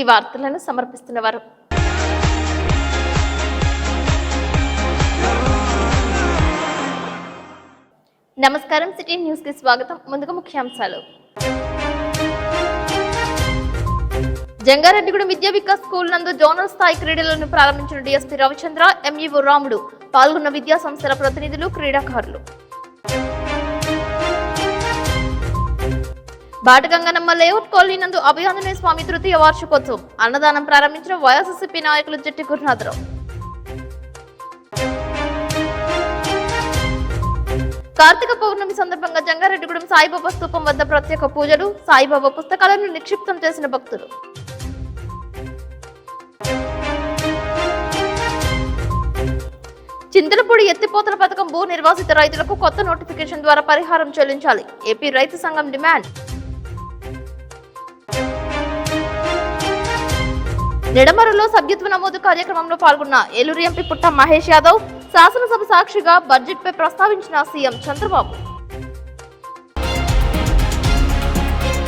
వార్తలను సమర్పిస్తున్నవారు. నమస్కారం, city news కి స్వాగతం. ముందుగా ముఖ్యాంశాలు. జంగారెడ్డిగూడెం విద్యా వికాస్ స్కూల్ నందు జోనల్ స్థాయి క్రీడలను ప్రారంభించిన డిఎస్పీ రవిచంద్ర, ఎంఈఓ రాముడు, పాల్గొన్న విద్యా సంస్థల ప్రతినిధులు, క్రీడాకారులు. బాటగంగనమ్మ లేఅవుట్ కాలనీ నందు అభయాంజనేయ స్వామి తృతీయ వార్షికోత్సవం అన్నదానం ప్రారంభించిన వైఎస్ఆర్సీపీ నాయకులు జట్టి గురునాథరావు. కార్తీక పౌర్ణమి సందర్భంగా జంగారెడ్డిగూడెం సాయిబాబా స్తూపం వద్ద ప్రత్యేక పూజలు, సాయిబాబా పుస్తకాలను నిక్షిప్తం చేసిన భక్తులు. చింతలపూడి ఎత్తిపోతల పథకం భూ నిర్వాసిత రైతులకు కొత్త నోటిఫికేషన్ ద్వారా పరిహారం చెల్లించాలి, ఏపీ రైతు సంఘం డిమాండ్. నిడమరులో సభ్యత్వ నమోదు కార్యక్రమంలో పాల్గొన్న ఏలూరు ఎంపీ పుట్ట మహేష్ యాదవ్, శాసనసభ సాక్షిగా బడ్జెట్ పై ప్రస్తావించిన సీఎం చంద్రబాబు.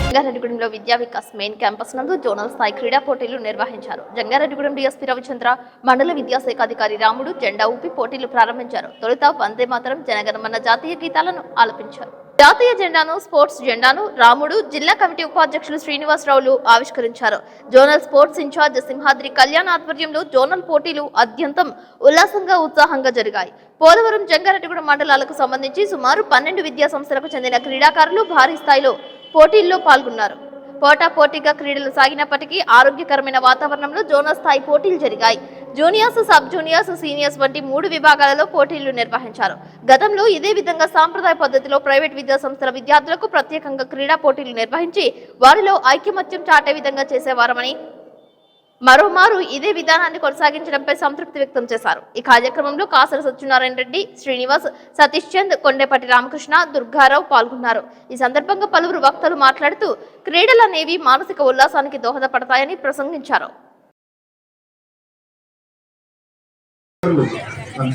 జంగారెడ్డిగూడెంలో విద్యా వికాస్ మెయిన్ క్యాంపస్ నందు జోనల్ స్థాయి క్రీడా పోటీలు నిర్వహించారు. జంగారెడ్డిగూడెం డీఎస్పీ రవిచంద్ర, మండల విద్యాశాఖ అధికారి రాముడు జెండా ఊపి పోటీలు ప్రారంభించారు. తొలుత వందే మాతరం, జనగణమన జాతీయ గీతాలను ఆలపించారు. జాతీయ జెండాను, స్పోర్ట్స్ జెండాను రాముడు, జిల్లా కమిటీ ఉపాధ్యక్షులు శ్రీనివాసరావులు ఆవిష్కరించారు. Zonal sports incharge Simhadri Kalyan ఆధ్వర్యంలో జోనల్ పోటీలు అత్యంతం ఉల్లాసంగా, ఉత్సాహంగా జరిగాయి. పోలవరం, జంగారెడ్డిగూడెం మండలాలకు సంబంధించి సుమారు 12 విద్యా సంస్థలకు చెందిన క్రీడాకారులు భారీ స్థాయిలో పోటీల్లో పాల్గొన్నారు. పోటాపోటీగా క్రీడలు సాగినప్పటికీ ఆరోగ్యకరమైన వాతావరణంలో జోనల్ స్థాయి పోటీలు జరిగాయి. జూనియర్స్, సబ్ జూనియర్స్, సీనియర్స్ వంటి 3 విభాగాలలో పోటీలు నిర్వహించారు. గతంలో ఇదే విధంగా సాంప్రదాయ పద్ధతిలో ప్రైవేట్ విద్యా సంస్థల విద్యార్థులకు ప్రత్యేకంగా క్రీడా పోటీలు నిర్వహించి వారిలో ఐకమత్యం చాటే విధంగా చేసేవారమని, మరోమారు ఇదే విధానాన్ని కొనసాగించడంపై సంతృప్తి వ్యక్తం చేశారు. ఈ కార్యక్రమంలో కాసర సత్యనారాయణ రెడ్డి, శ్రీనివాస్, సతీష్ చంద్, కొండేపటి రామకృష్ణ, దుర్గారావు పాల్గొన్నారు. ఈ సందర్భంగా పలువురు వక్తలు మాట్లాడుతూ క్రీడలు అనేవి మానసిక ఉల్లాసానికి దోహదపడతాయని ప్రసంగించారు.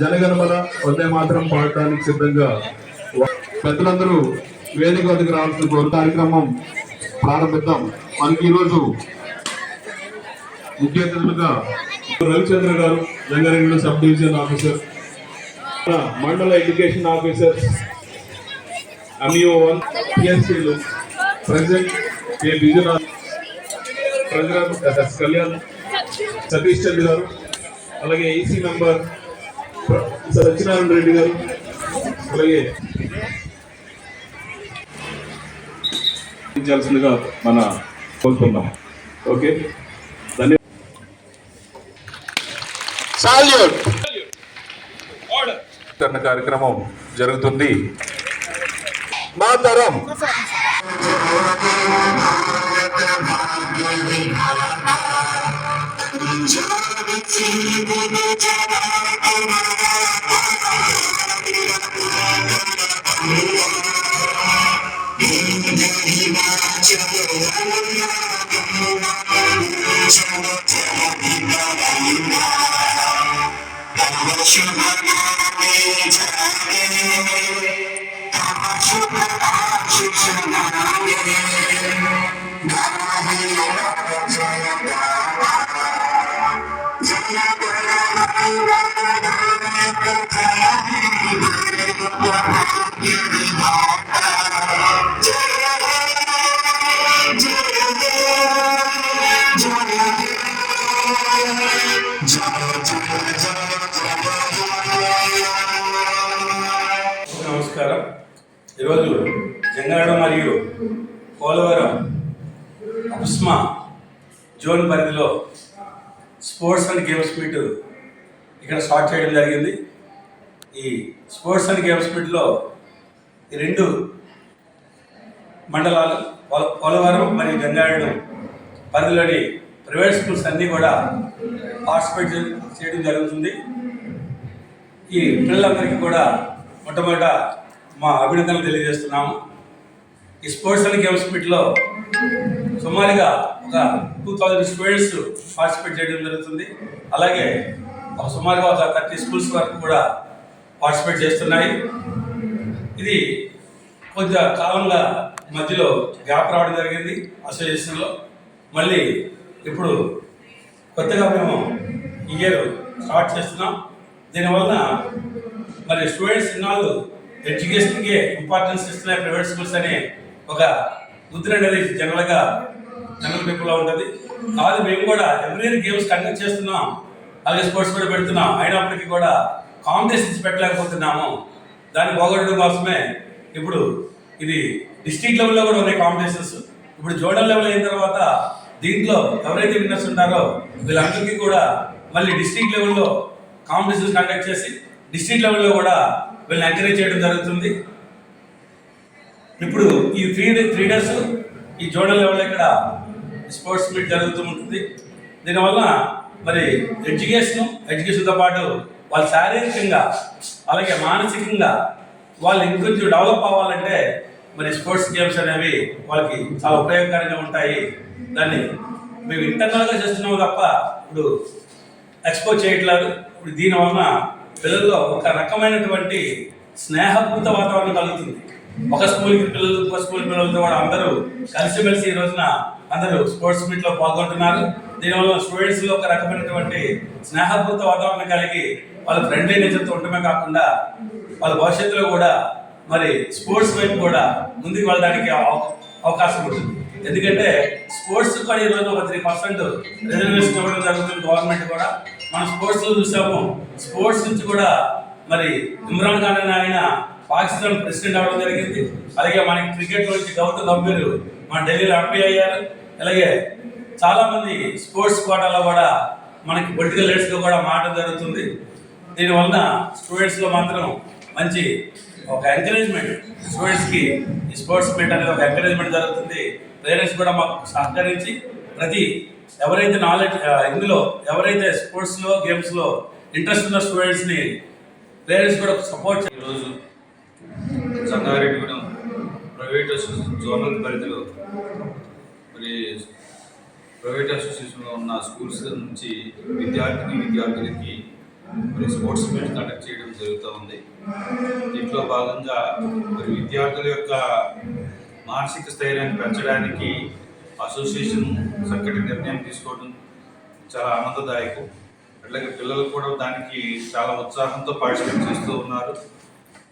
జనగణమన వందే మాతరం పాడటానికి సిద్ధంగా పెద్దలందరూ వేదిక వద్దకు రావాల్సిన కార్యక్రమం ప్రారంభిద్దాం. మనకి ఈరోజు ముఖ్య అతిథులుగా Ravichandra garu, Jangareddy sub division officer, mandal education officer, MEO 1 పిఎస్సీలు, president K Vijayanath, president Kalyan, Satish Chandra garu, అలాగే ఈసీ మెంబర్ సత్యనారాయణ రెడ్డి గారు, అలాగే ఇచ్చాల్సిందిగా మన కోరుకుందాం. ఓకే, ధన్యవాదాలు. కార్యక్రమం జరుగుతుంది. మాతరం నమస్కారం. ఈరోజు జంగారెడ్డి మరియు పోలవరం అప్స్మా జోన్ పరిధిలో స్పోర్ట్స్ అండ్ గేమ్స్ మీట్ ఇక్కడ స్టార్ట్ చేయడం జరిగింది. ఈ స్పోర్ట్స్ అండ్ గేమ్స్ మీట్లో ఈ 2 మండలాలు పోలవరం మరియు జంగారెడ్డి పరిధిలోని ప్రైవేట్ స్కూల్స్ అన్నీ కూడా పార్టిసిపేట్ చేయడం జరుగుతుంది. ఈ పిల్లలందరికీ కూడా మొట్టమొదట మా అభినందనలు తెలియజేస్తున్నాము. ఈ స్పోర్ట్స్ అండ్ గేమ్స్ మీట్లో సుమారుగా ఒక 2000 స్టూడెంట్స్ పార్టిసిపేట్ చేయడం జరుగుతుంది. అలాగే సుమారుగా ఒక 30 స్కూల్స్ వరకు కూడా పార్టిసిపేట్ చేస్తున్నాయి. ఇది కొంచెం కాలంగా మధ్యలో గ్యాప్ రావడం జరిగింది అసోసియేషన్లో. మళ్ళీ ఇప్పుడు కొత్తగా మేము ఈ ఇయర్ స్టార్ట్ చేస్తున్నాం. దీనివల్ల మరి స్టూడెంట్స్ ఇన్నాళ్ళు ఎడ్యుకేషన్కి ఇంపార్టెన్స్ ఇస్తున్నాయి ప్రైవేట్ స్కూల్స్ అని ఒక ముద్ర అనేది జనరల్ పీపుల్లో ఉంటుంది. అలాగే మేము కూడా ఎవ్రీ గేమ్స్ కండక్ట్ చేస్తున్నాం, అలాగే స్పోర్ట్స్ కూడా పెడుతున్నాం. అయినప్పటికీ కూడా కాంపిటీషన్స్ పెట్టలేకపోతున్నాము. దాన్ని పోగొట్టడం కోసమే ఇప్పుడు ఇది డిస్ట్రిక్ట్ లెవెల్లో కూడా ఉన్నాయి కాంపిటీషన్స్. ఇప్పుడు జోనల్ లెవెల్ అయిన తర్వాత దీంట్లో ఎవరైతే విన్నర్స్ ఉంటారో వీళ్ళందరికీ కూడా మళ్ళీ డిస్ట్రిక్ట్ లెవెల్లో కాంపిటీషన్స్ కండక్ట్ చేసి డిస్ట్రిక్ట్ లెవెల్లో కూడా వీళ్ళని ఎంకరేజ్ చేయడం జరుగుతుంది. ఇప్పుడు ఈ త్రీ డేస్ ఈ జోనల్ లెవెల్ ఇక్కడ స్పోర్ట్స్ మీట్ జరుగుతూ ఉంటుంది. దీనివల్ల మరి ఎడ్యుకేషన్తో పాటు వాళ్ళు శారీరకంగా అలాగే మానసికంగా వాళ్ళు ఇంకొంచెం డెవలప్ అవ్వాలంటే మరి స్పోర్ట్స్ గేమ్స్ అనేవి వాళ్ళకి చాలా ఉపయోగకరంగా ఉంటాయి. దాన్ని మేము ఇంటర్నల్గా చేస్తున్నాము తప్ప ఇప్పుడు ఎక్స్పోజ్ చేయట్లేదు. ఇప్పుడు దీనివలన పిల్లల్లో ఒక రకమైనటువంటి స్నేహపూరిత వాతావరణం కలుగుతుంది. ఒక స్కూల్ పిల్లలతో కూడా అందరూ కలిసిమెలిసి ఈ రోజున అందరూ స్పోర్ట్స్ మీట్లో పాల్గొంటున్నారు. దీనివల్ల స్టూడెంట్స్లో ఒక రకమైనటువంటి స్నేహపూరిత వాతావరణం కలిగి వాళ్ళ ఫ్రెండ్లీ నేచర్తో ఉండటమే కాకుండా వాళ్ళ భవిష్యత్తులో కూడా మరి స్పోర్ట్స్ వైపు కూడా ముందుకు వెళ్ళడానికి అవకాశం ఉంటుంది. ఎందుకంటే స్పోర్ట్స్ కూడా ఈరోజు ఒక 3% రిజర్వేషన్ ఇవ్వడం జరుగుతుంది గవర్నమెంట్ కూడా. మనం స్పోర్ట్స్లో చూసాము. స్పోర్ట్స్ నుంచి కూడా మరి ఇమ్రాన్ ఖాన్ అనే ఆయన పాకిస్తాన్ ప్రెసిడెంట్ అవ్వడం జరిగింది. అలాగే మనకి క్రికెట్ నుంచి గౌతమ్ గంభీర్ మన ఢిల్లీలో ఎంపీ అయ్యారు. అలాగే చాలా మంది స్పోర్ట్స్ కోటాలో కూడా మనకి పొలిటికల్ లీడర్స్గా కూడా మారడం జరుగుతుంది. దీనివల్ల స్టూడెంట్స్లో మాత్రం మంచి ఒక ఎంకరేజ్మెంట్, స్టూడెంట్స్కి ఈ స్పోర్ట్స్ మీట్ అనేది ఒక ఎంకరేజ్మెంట్ జరుగుతుంది. పేరెంట్స్ కూడా మాకు సహకరించి ఎవరైతే ఇందులో ఎవరైతే స్పోర్ట్స్లో గేమ్స్లో ఇంట్రెస్ట్ ఉన్న స్టూడెంట్స్ని పేరెంట్స్ కూడా సపోర్ట్. ఈరోజు సంగారెడ్డిగూడెం ప్రైవేట్ జోనల్ పరిధిలో మరి ప్రైవేట్ అసోసియేషన్లో ఉన్న స్కూల్స్ నుంచి విద్యార్థులకి మరి స్పోర్ట్స్ మీట్ కండక్ట్ చేయడం జరుగుతూ ఉంది. దీంట్లో భాగంగా మరి విద్యార్థుల యొక్క మానసిక స్థైర్యాన్ని పెంచడానికి అసోసియేషన్ చక్కటి నిర్ణయం తీసుకోవడం చాలా ఆనందదాయకం. అట్లాగే పిల్లలు కూడా దానికి చాలా ఉత్సాహంతో పార్టిసిపేట్ చేస్తూ ఉన్నారు.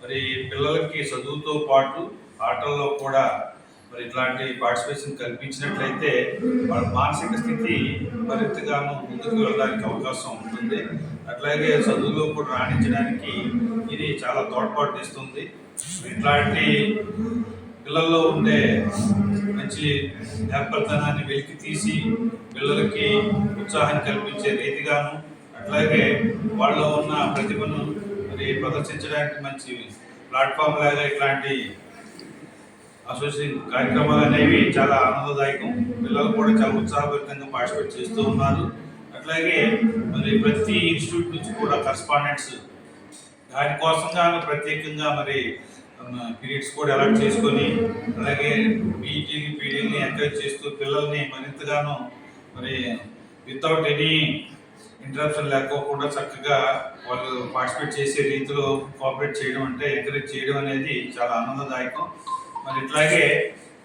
మరి పిల్లలకి చదువుతో పాటు ఆటల్లో కూడా మరి ఇట్లాంటి పార్టిసిపేషన్ కల్పించినట్లయితే వాళ్ళ మానసిక స్థితి మరింతగానో ముందుకు వెళ్ళడానికి అవకాశం ఉంటుంది. అట్లాగే చదువులో కూడా రాణించడానికి ఇది చాలా తోడ్పాటు ఇస్తుంది. ఇట్లాంటి పిల్లల్లో ఉండే మంచి నేర్పరితనాన్ని వెలికి తీసి పిల్లలకి ఉత్సాహం కల్పించే రీతిగాను, అట్లాగే వాళ్ళలో ఉన్న ప్రతిభను మరి ప్రదర్శించడానికి మంచి ప్లాట్ఫామ్ లాగా ఇట్లాంటి అసోసియేషన్ కార్యక్రమాలు అనేవి చాలా ఆనందదాయకం. పిల్లలు కూడా చాలా ఉత్సాహభరితంగా పార్టిసిపేట్ చేస్తూ ఉన్నారు. అట్లాగే మరి ప్రతి ఇన్స్టిట్యూట్ నుంచి కూడా కరస్పాండెంట్స్ దానికోసంగా ప్రత్యేకంగా మరి పీరియడ్స్ కూడా అలాట్ చేసుకొని అలాగే పీడీని ఎంకరేజ్ చేస్తూ పిల్లల్ని మరింతగానో మరి వితౌట్ ఎనీ ఇంటరప్షన్ లేకోకుండా చక్కగా వాళ్ళు పార్టిసిపేట్ చేసే రీతిలో కోఆపరేట్ చేయడం అంటే ఎంకరేజ్ చేయడం అనేది చాలా ఆనందదాయకం. మరి ఇట్లాగే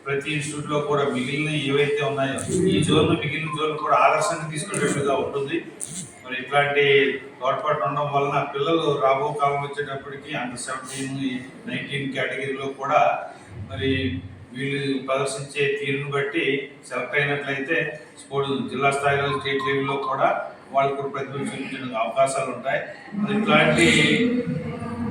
ప్రతి ఇన్స్టిట్యూట్లో కూడా మిగిలిన ఏవైతే ఉన్నాయో ఈ మిగిలిన జోన్లు కూడా ఆదర్శంగా తీసుకునేట్టుగా ఉంటుంది. మరి ఇట్లాంటి తోడ్పాటు ఉండడం వలన పిల్లలు రాబో కాలం వచ్చేటప్పటికి అండర్ 17, 19 కేటగిరీలో కూడా మరి వీళ్ళు ప్రదర్శించే తీరును బట్టి సెలెక్ట్ అయినట్లయితే జిల్లా స్థాయిలో స్టేట్ లెవెల్లో కూడా వాళ్ళు కూడా ప్రతిభ చూపించడానికి అవకాశాలు ఉంటాయి. మరి ఇట్లాంటి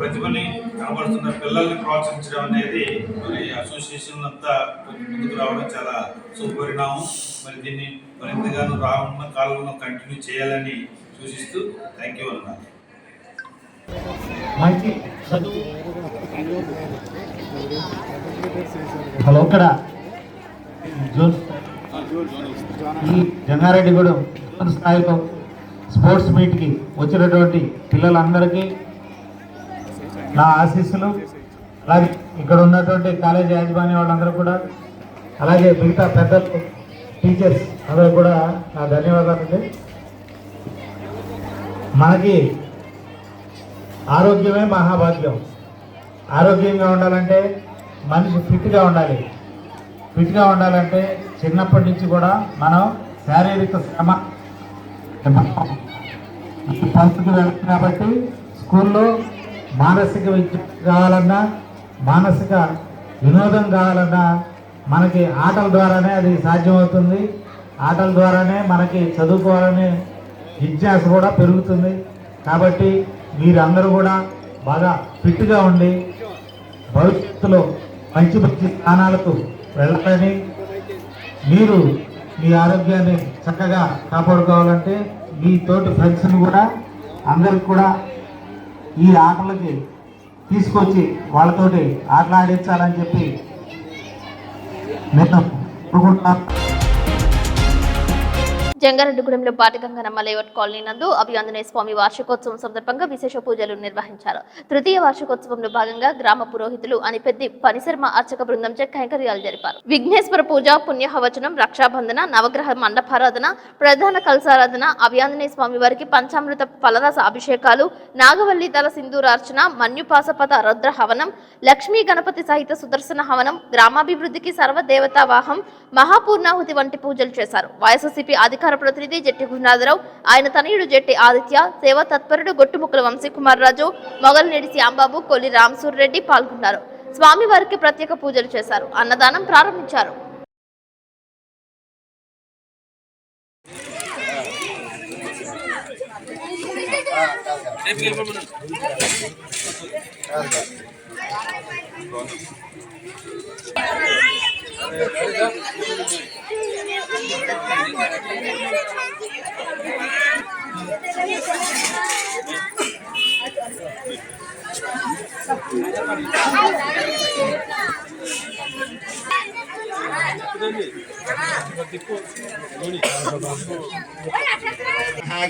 ప్రతిభని కనబడుతున్న పిల్లల్ని ప్రోత్సహించడం అనేది మరి అసోసియేషన్ అంతా కొంచెం ముందుకు రావడం చాలా శుభపరిణామం. మరి దీన్ని మరింతగానో రానున్న కాలంలో కంటిన్యూ చేయాలని సూచిస్తూ థ్యాంక్ యూ అన్నారు. హలో, ఇక్కడ ఈ జంగారెడ్డిగూడెం స్థాయిలో స్పోర్ట్స్ మీట్కి వచ్చినటువంటి పిల్లలందరికీ నా ఆశీస్సులు, అలాగే ఇక్కడ ఉన్నటువంటి కాలేజీ యాజమాన్యం వాళ్ళందరూ కూడా, అలాగే మిగతా పెద్దలు టీచర్స్ అందరూ కూడా నా ధన్యవాదాలు. మనకి ఆరోగ్యమే మహాభాగ్యం. ఆరోగ్యంగా ఉండాలంటే మనిషి ఫిట్గా ఉండాలి. ఫిట్గా ఉండాలంటే చిన్నప్పటి నుంచి కూడా మనం శారీరక శ్రమ పరిస్థితి వెళ్తుంది కాబట్టి స్కూల్లో మానసిక విద్య కావాలన్నా మానసిక వినోదం కావాలన్నా మనకి ఆటల ద్వారానే అది సాధ్యమవుతుంది. ఆటల ద్వారానే మనకి చదువుకోవాలనే జిజ్ఞాస కూడా పెరుగుతుంది. కాబట్టి మీరందరూ కూడా బాగా ఫిట్గా ఉండి భవిష్యత్తులో మంచి మంచి స్థానాలకు వెళ్ళాలని, మీరు మీ ఆరోగ్యాన్ని చక్కగా కాపాడుకోవాలంటే మీ తోటి ఫ్రెండ్స్ని కూడా అందరికి కూడా ఈ ఆటలకి తీసుకొచ్చి వాళ్ళతోటి ఆటలాడించాలని చెప్పి నేను అనుకుంటున్నాను. జంగారెడ్డిగూడెంలో పాటిగంగనమ్మ లేఅవుట్ కాలనీ నందు అభియాంజనేయ స్వామి వార్షికోత్సవం సందర్భంగా విశేష పూజలు నిర్వహించారు. తృతీయ వార్షికోత్సవంలో భాగంగా గ్రామ పురోహితులు అనిపెద్ది పనిశర్మ అర్చక బృందంచే కైంకర్యాలు జరిపారు. విఘ్నేశ్వర పూజ, పుణ్యహవచనం, రక్షాబంధన, నవగ్రహ మండపారాధన, ప్రధాన కలసారాధన, అభియాంజనేయ స్వామి వారికి పంచామృత ఫలరస అభిషేకాలు, నాగవల్లి దళ సింధూరార్చన, మన్యుపాసపత రుద్ర హవనం, లక్ష్మీ గణపతి సహిత సుదర్శన హవనం, గ్రామాభివృద్ధికి సర్వదేవతావాహం, మహాపూర్ణాహుతి వంటి పూజలు చేశారు. వైఎస్ఆర్సీపీ అధికార ప్రతినిధి జట్టి గురునాథరావు, ఆయన తనయుడు జట్టి ఆదిత్య, సేవా తత్పరుడు గొట్టుముక్కల వంశీకుమార్ రాజు, మొగల్నేడి శ్యాంబాబు, కొల్లి రామసూర్ రెడ్డి పాల్గొన్నారు. స్వామివారికి ప్రత్యేక పూజలు చేశారు. అన్నదానం ప్రారంభించారు.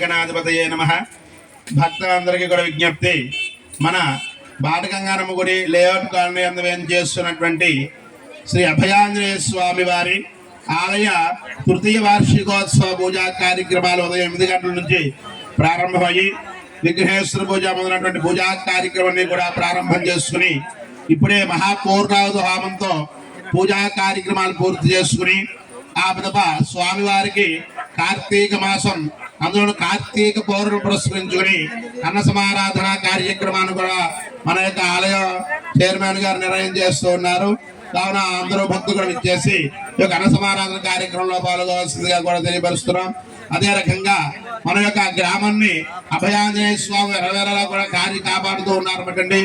గణాధిపతయే నమః. భక్తులందరికీ కూడా విజ్ఞప్తి, మన బాటగంగారమ్మ గుడి లేఅవుట్ కాలనీ అందు చేస్తున్నటువంటి శ్రీ అభయాంజనేయ స్వామి వారి ఆలయ తృతీయ వార్షికోత్సవ పూజా కార్యక్రమాలు ఉదయం 8 గంటల నుంచి ప్రారంభమయ్యి విఘ్నేశ్వర పూజ మొదలైనటువంటి పూజా కార్యక్రమాన్ని కూడా ప్రారంభం చేసుకుని ఇప్పుడే మహాపూర్ణావతి హోమంతో పూజా కార్యక్రమాలు పూర్తి చేసుకుని ఆ పిదప స్వామివారికి కార్తీక మాసం అందులో కార్తీక పౌర్ణమి పురస్కరించుకుని అన్న సమారాధన కార్యక్రమాన్ని కూడా మన యొక్క ఆలయ చైర్మన్ గారు నిర్ణయం చేస్తూ ఉన్నారు. కావున అందరూ భక్తులు ఇచ్చేసి ఈ యొక్క అన్న సమారాధన కార్యక్రమంలో పాల్గొవలసిందిగా కూడా తెలియపరుస్తున్నాం. అదే రకంగా మన యొక్క గ్రామాన్ని అభయాంజనేయ స్వామి నెరవేరేలా కూడా కాపాడుతూ ఉన్నారు అన్నమాట.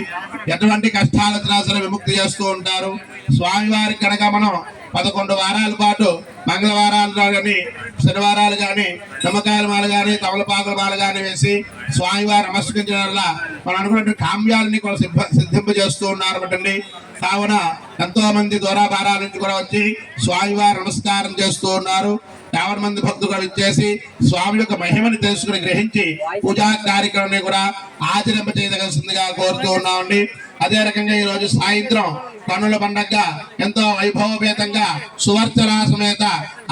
ఎటువంటి కష్టాలు వచ్చినా సరే విముక్తి చేస్తూ ఉంటారు. స్వామివారికి కనుక మనం 11 వారాల పాటు మంగళవారాలు కానీ శనివారాలు కానీ నిమ్మకాయల మాల కానీ తమలపాకుల మాల కానీ వేసి స్వామివారు నమస్కరించడం వల్ల మనం అనుకున్న కామ్యాలని కూడా సిద్ధింపజేస్తూ ఉన్నారు అన్నమాట. కావున ఎంతో మంది దూరాభారాల నుంచి కూడా వచ్చి స్వామివారు నమస్కారం చేస్తూ ఉన్నారు. 50 మంది భక్తులు కూడా ఇచ్చేసి స్వామి యొక్క మహిమని తెలుసుకుని గ్రహించి పూజా కార్యక్రమాన్ని కూడా ఆచరింప చేయదలసిందిగా కోరుతూ ఉన్నామండి. అదే రకంగా ఈ రోజు సాయంత్రం కన్నుల పండగ ఎంతో వైభవపేతంగా సువర్చనా సమేత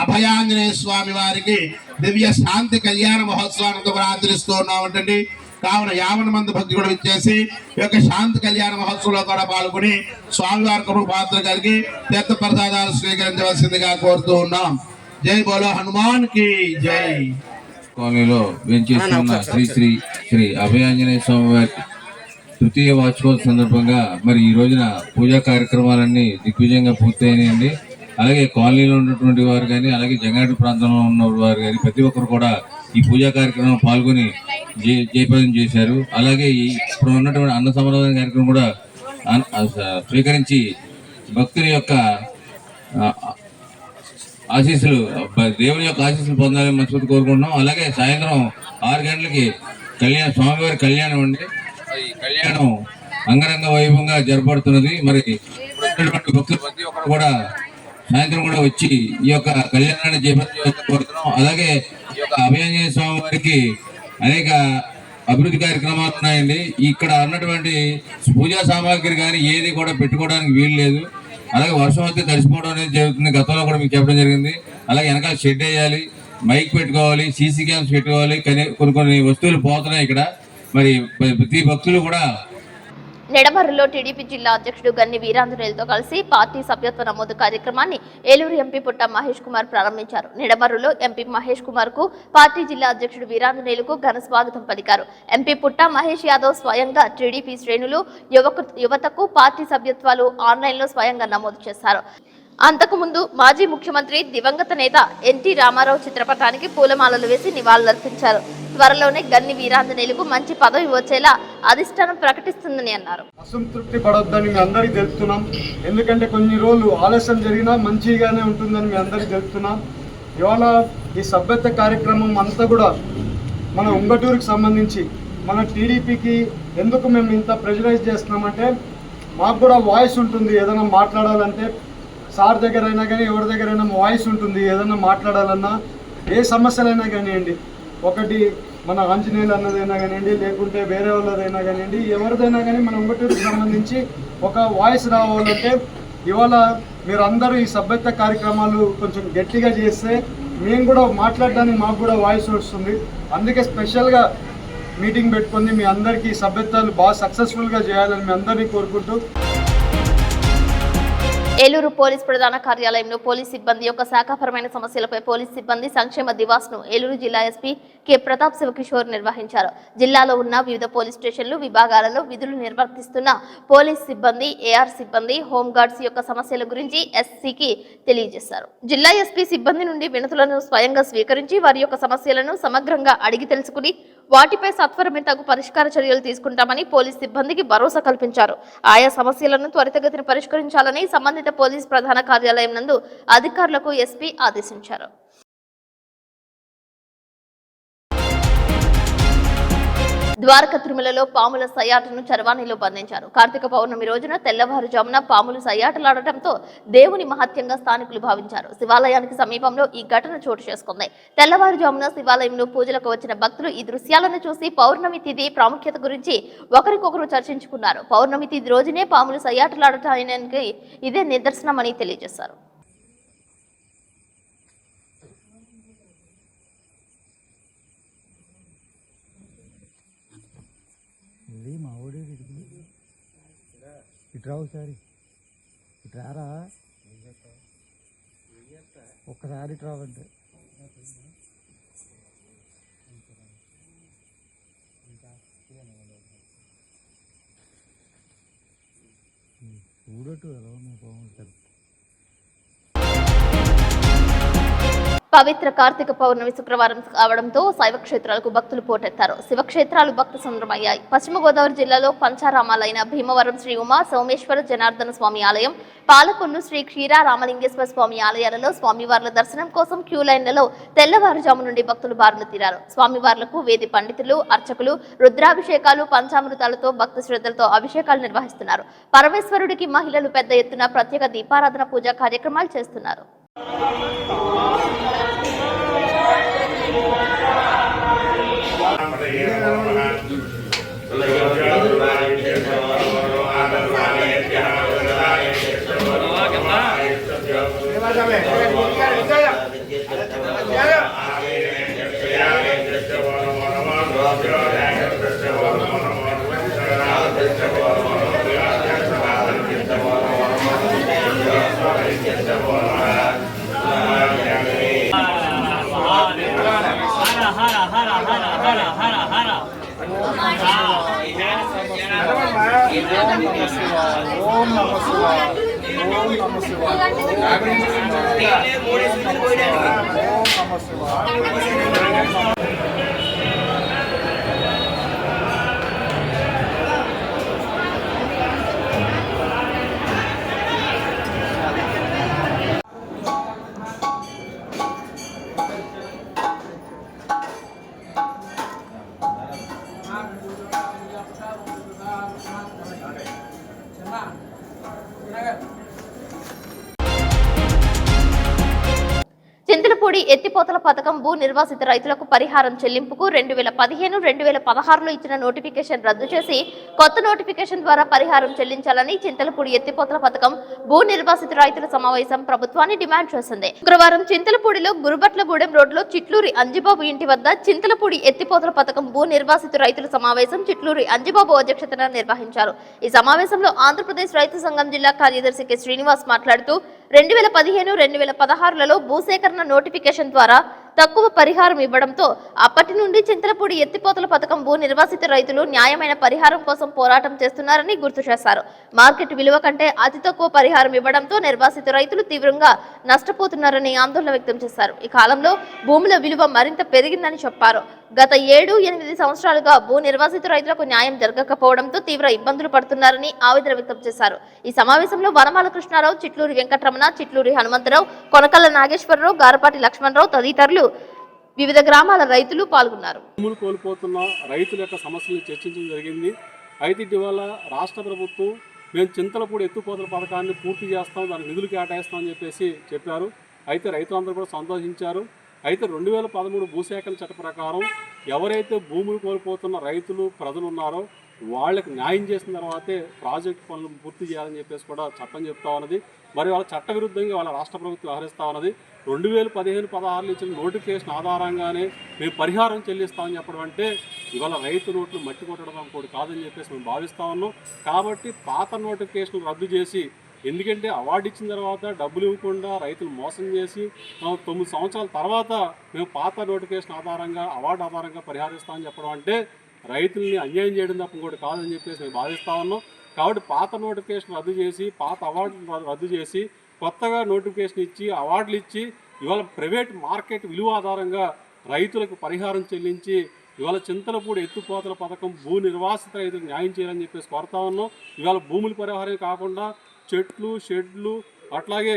అభయాంజనేయ స్వామి వారికి దివ్య శాంతి కళ్యాణ మహోత్సవాన్ని ఆచరిస్తూ ఉన్నామంటండి. కావున 50 మంది భక్తులు కూడా ఇచ్చేసి ఈ యొక్క శాంతి కళ్యాణ మహోత్సవంలో కూడా పాల్గొని స్వామివారి కృప పాత్ర కలిగి తీర్థ ప్రసాదాలు స్వీకరించవలసిందిగా కోరుతూ ఉన్నాం. జై బోలో హనుమాన్ కి జై. కాలనీలో వెంచేస్తున్న శ్రీ శ్రీ శ్రీ అభయాంజనేయ స్వామి వారి తృతీయ వార్షికోత్సవం సందర్భంగా మరి ఈ రోజున పూజా కార్యక్రమాలన్నీ దిగ్విజయంగా పూర్తయినాయండి. అలాగే కాలనీలో ఉన్నటువంటి వారు కానీ అలాగే జంగారెడ్డి ప్రాంతంలో ఉన్న వారు కానీ ప్రతి ఒక్కరు కూడా ఈ పూజా కార్యక్రమం పాల్గొని జయప్రదం చేశారు. అలాగే ఇప్పుడు ఉన్నటువంటి అన్న సమారాధన కార్యక్రమం కూడా స్వీకరించి భక్తుని యొక్క ఆశీస్సులు దేవుని యొక్క ఆశీస్సులు పొందాలని మనస్ఫూర్తి కోరుకుంటున్నాం. అలాగే సాయంత్రం 6 గంటలకి స్వామివారి కళ్యాణం అండి. ఈ కళ్యాణం అంగరంగ వైభవంగా జరపడుతున్నది. మరి భక్తులు ప్రతి ఒక్కరు కూడా సాయంత్రం కూడా వచ్చి ఈ యొక్క కళ్యాణాన్ని చేపడుతున్నాం. అలాగే ఈ యొక్క అభయాంజనేయ స్వామి వారికి అనేక అభివృద్ధి కార్యక్రమాలు ఉన్నాయండి. ఇక్కడ ఉన్నటువంటి పూజా సామాగ్రి కానీ ఏది కూడా పెట్టుకోవడానికి వీలు లేదు. అలాగే వర్షం వస్తే తడిసిపోవడం అనేది జరుగుతుంది. గతంలో కూడా మీకు చెప్పడం జరిగింది. అలాగే వెనకాల షెడ్ వేయాలి, మైక్ పెట్టుకోవాలి, సీసీ క్యామ్స్ పెట్టుకోవాలి. కొన్ని వస్తువులు పోతున్నాయి ఇక్కడ. మరి ప్రతి భక్తులు కూడా నిడమర్రులో టీడీపీ జిల్లా అధ్యక్షుడు గన్ని వీరాంజనేయులతో కలిసి పార్టీ సభ్యత్వ నమోదు కార్యక్రమాన్ని ఏలూరు ఎంపీ పుట్ట మహేష్ కుమార్ ప్రారంభించారు. నిడమర్రులో ఎంపీ మహేష్ కుమార్ కు పార్టీ జిల్లా అధ్యక్షుడు వీరాంజనేయులకు ఘన స్వాగతం పలికారు. ఎంపీ పుట్ట మహేష్ యాదవ్ స్వయంగా టీడీపీ శ్రేణులు యువతకు పార్టీ సభ్యత్వాలు ఆన్లైన్లో స్వయంగా నమోదు చేశారు. అంతకుముందు మాజీ ముఖ్యమంత్రి దివంగత నేత ఎన్టీ రామారావు చిత్రపటానికి పూలమాలలు వేసి నివాళులర్పించారు. త్వరలోనే గన్ని వీరాంజనేయులకు మంచి పదవి వచ్చేలా అధిష్టానం ప్రకటిస్తుందని అన్నారు. అసంతృప్తి పడొద్దని మీ అందరికీ తెలుపుతున్నాం. ఎందుకంటే కొన్ని రోజులు ఆలస్యం జరిగినా మంచిగానే ఉంటుందని మీ అందరికీ తెలుపుతున్నాం. ఇవాళ ఈ సభ్యత్వ కార్యక్రమం అంతా కూడా మన ఉంగటూరుకి సంబంధించి మన టీడీపీకి ఎందుకు మేము ఇంత ప్రెజరైజ్ చేస్తున్నామంటే మాకు కూడా వాయిస్ ఉంటుంది. ఏదైనా మాట్లాడాలంటే సార్ దగ్గర అయినా కానీ ఎవరి దగ్గరైనా వాయిస్ ఉంటుంది. ఏదైనా మాట్లాడాలన్నా ఏ సమస్యలైనా కానివ్వండి, ఒకటి మన ఆంజనేయులు అన్నదైనా కానివ్వండి, లేకుంటే వేరే వాళ్ళదైనా కానివ్వండి, ఎవరిదైనా కానీ మన ఉంగటూరుకి సంబంధించి ఒక వాయిస్ రావాలంటే ఇవాళ మీరందరూ ఈ సభ్యత్వ కార్యక్రమాలు కొంచెం గట్టిగా చేస్తే మేము కూడా మాట్లాడడానికి మాకు కూడా వాయిస్ వస్తుంది. అందుకే స్పెషల్గా మీటింగ్ పెట్టుకొని మీ అందరికీ సభ్యత్వాలు బాగా సక్సెస్ఫుల్గా చేయాలని మీ అందరినీ కోరుకుంటూ ఏలూరు పోలీస్ ప్రధాన కార్యాలయంలో పోలీస్ సిబ్బంది యొక్క శాఖాపరమైన సమస్యలపై పోలీస్ సిబ్బంది సంక్షేమ దివాస్ ను ఏలూరు జిల్లా ఎస్పీ కె ప్రతాప్ శివకిషోర్ నిర్వహించారు. జిల్లాలో ఉన్న వివిధ పోలీస్ స్టేషన్లు విభాగాలలో విధులు నిర్వర్తిస్తున్న పోలీస్ సిబ్బంది, ఏఆర్ సిబ్బంది, హోంగార్డ్స్ యొక్క సమస్యల గురించి ఎస్సీకి తెలియజేశారు. జిల్లా ఎస్పీ సిబ్బంది నుండి వినతులను స్వయంగా స్వీకరించి వారి యొక్క సమస్యలను సమగ్రంగా అడిగి తెలుసుకుని వాటిపై సత్వరమే తగు పరిష్కార చర్యలు తీసుకుంటామని పోలీస్ సిబ్బందికి భరోసా కల్పించారు. ఆయా సమస్యలను త్వరితగతిన పరిష్కరించాలని సంబంధిత పోలీస్ ప్రధాన కార్యాలయం నందు అధికారులకు ఎస్పీ ఆదేశించారు. ద్వారక తిరుమలలో పాముల సయ్యాటను చరవాణిలో బంధించారు. కార్తీక పౌర్ణమి రోజున తెల్లవారుజామున పాములు సయ్యాటలాడటంతో దేవుని మహత్యంగా స్థానికులు భావించారు. శివాలయానికి సమీపంలో ఈ ఘటన చోటు చేసుకుంది. తెల్లవారుజామున శివాలయంలో పూజలకు వచ్చిన భక్తులు ఈ దృశ్యాలను చూసి పౌర్ణమి తిథి ప్రాముఖ్యత గురించి ఒకరికొకరు చర్చించుకున్నారు. పౌర్ణమి తిథి రోజునే పాములు సయ్యాటలాడటానికి ఇదే నిదర్శనమని తెలియజేశారు. మా ఓడి ఇట్రా ఒకసారి ఇట్రారా ఒక్కసారి ఇట్రావంటే చూడట్టు ఎలా ఉన్నాయి బాగుంటుంది. పవిత్ర కార్తీక పౌర్ణమి శుక్రవారం కావడంతో శైవ క్షేత్రాలకు భక్తులు పోటెత్తారు. శివక్షేత్రాలు భక్త సంద్రమయ్యాయి. పశ్చిమ గోదావరి జిల్లాలో పంచారామాలైన భీమవరం శ్రీ ఉమా సోమేశ్వర జనార్దన స్వామి ఆలయం, పాలకొల్లు శ్రీ క్షీర రామలింగేశ్వర స్వామి ఆలయాలలో స్వామివార్ల దర్శనం కోసం క్యూ లైన్లలో తెల్లవారుజాము నుండి భక్తులు బారులు తీరారు. స్వామివార్లకు వేది పండితులు, అర్చకులు రుద్రాభిషేకాలు, పంచామృతాలతో భక్తి శ్రద్ధలతో అభిషేకాలు నిర్వహిస్తున్నారు. పరమేశ్వరుడికి మహిళలు పెద్ద ఎత్తున ప్రత్యేక దీపారాధన పూజా కార్యక్రమాలు చేస్తున్నారు. చింతలపూడి ఎత్తిపోతల పథకం భూ నిర్వాసిత రైతులకు పరిహారం చెల్లింపుకు 2015-2016లో ఇచ్చిన నోటిఫికేషన్ రద్దు చేసి కొత్త నోటిఫికేషన్ ద్వారా పరిహారం చెల్లించాలని చింతలపూడి ఎత్తిపోతల పథకం భూ నిర్వాసిత రైతుల సమావేశం ప్రభుత్వాన్ని డిమాండ్ చేసింది. శుక్రవారం చింతలపూడిలో గురుబట్లగూడెం రోడ్లో చిట్లూరి అంజిబాబు ఇంటి వద్ద చింతలపూడి ఎత్తిపోతల పథకం భూ నిర్వాసిత రైతుల సమావేశం చిట్లూరి అంజిబాబు అధ్యక్షతన నిర్వహించారు. ఈ సమావేశంలో ఆంధ్రప్రదేశ్ రైతు సంఘం జిల్లా కార్యదర్శి కె శ్రీనివాస్ మాట్లాడుతూ 2015-2016లలో భూసేకరణ నోటిఫికేషన్ ద్వారా తక్కువ పరిహారం ఇవ్వడంతో అప్పటి నుండి చింతలపూడి ఎత్తిపోతల పథకం భూ నిర్వాసిత రైతులు న్యాయమైన పరిహారం కోసం పోరాటం చేస్తున్నారని గుర్తు చేశారు. మార్కెట్ విలువ కంటే అతి తక్కువ పరిహారం ఇవ్వడంతో నిర్వాసిత రైతులు తీవ్రంగా నష్టపోతున్నారని ఆందోళన వ్యక్తం చేశారు. ఈ కాలంలో భూముల విలువ మరింత పెరిగిందని చెప్పారు. గత 7-8 సంవత్సరాలుగా భూ నిర్వాసిత రైతులకు న్యాయం జరగకపోవడంతో తీవ్ర ఇబ్బందులు పడుతున్నారని ఆవేదన వ్యక్తం చేశారు. ఈ సమావేశంలో వనమాల కృష్ణారావు, చిట్లూరి వెంకటరమణ, చిట్లూరి హనుమంతరావు, కొనకల్ల నాగేశ్వరరావు, గారపాటి లక్ష్మణరావు తదితరులు వివిధ గ్రామాల రైతులు పాల్గొన్నారు. భూములు కోల్పోతున్న రైతుల యొక్క సమస్యలను చర్చించడం జరిగింది. అయితే ఇటీవల రాష్ట్ర ప్రభుత్వం మేము చింతలపూడి ఎత్తిపోతల పథకాన్ని పూర్తి చేస్తాం, దానికి నిధులు కేటాయిస్తామని చెప్పేసి చెప్పారు. అయితే రైతులందరూ కూడా సంతోషించారు. అయితే 2013 భూసేకరణ చట్ట ప్రకారం ఎవరైతే భూములు కోల్పోతున్న రైతులు ప్రజలు ఉన్నారో వాళ్ళకి న్యాయం చేసిన తర్వాతే ప్రాజెక్టు పనులు పూర్తి చేయాలని చెప్పేసి కూడా చట్టం చెప్తా ఉన్నది. మరి వాళ్ళ చట్టవిరుద్ధంగా వాళ్ళ రాష్ట్ర ప్రభుత్వం వ్యవహరిస్తూ ఉన్నది. 2015-16 ఇచ్చిన నోటిఫికేషన్ ఆధారంగానే మేము పరిహారం చెల్లిస్తామని చెప్పడం అంటే ఇవాళ రైతు నోట్లు మట్టి కొట్టడం ఇంకోటి కాదని చెప్పేసి మేము భావిస్తూ ఉన్నాం. కాబట్టి పాత నోటిఫికేషన్ రద్దు చేసి, ఎందుకంటే అవార్డు ఇచ్చిన తర్వాత డబ్బులు ఇవ్వకుండా రైతులు మోసం చేసి 9 సంవత్సరాల తర్వాత మేము పాత నోటిఫికేషన్ ఆధారంగా అవార్డు ఆధారంగా పరిహారిస్తామని చెప్పడం అంటే రైతుల్ని అన్యాయం చేయడం తప్ప ఇంకోటి కాదని చెప్పేసి మేము భావిస్తూ ఉన్నాం. కాబట్టి పాత నోటిఫికేషన్ రద్దు చేసి, పాత అవార్డు రద్దు చేసి, కొత్తగా నోటిఫికేషన్ ఇచ్చి అవార్డులు ఇచ్చి ఇవాళ ప్రైవేట్ మార్కెట్ విలువ ఆధారంగా రైతులకు పరిహారం చెల్లించి ఇవాళ చింతలపూడి ఎత్తిపోతల పథకం భూ నిర్వాసిత రైతులకు న్యాయం చేయాలని చెప్పేసి కోరుతా ఉన్నాం. ఇవాళ భూముల పరిహారం కాకుండా చెట్లు, షెడ్లు, అట్లాగే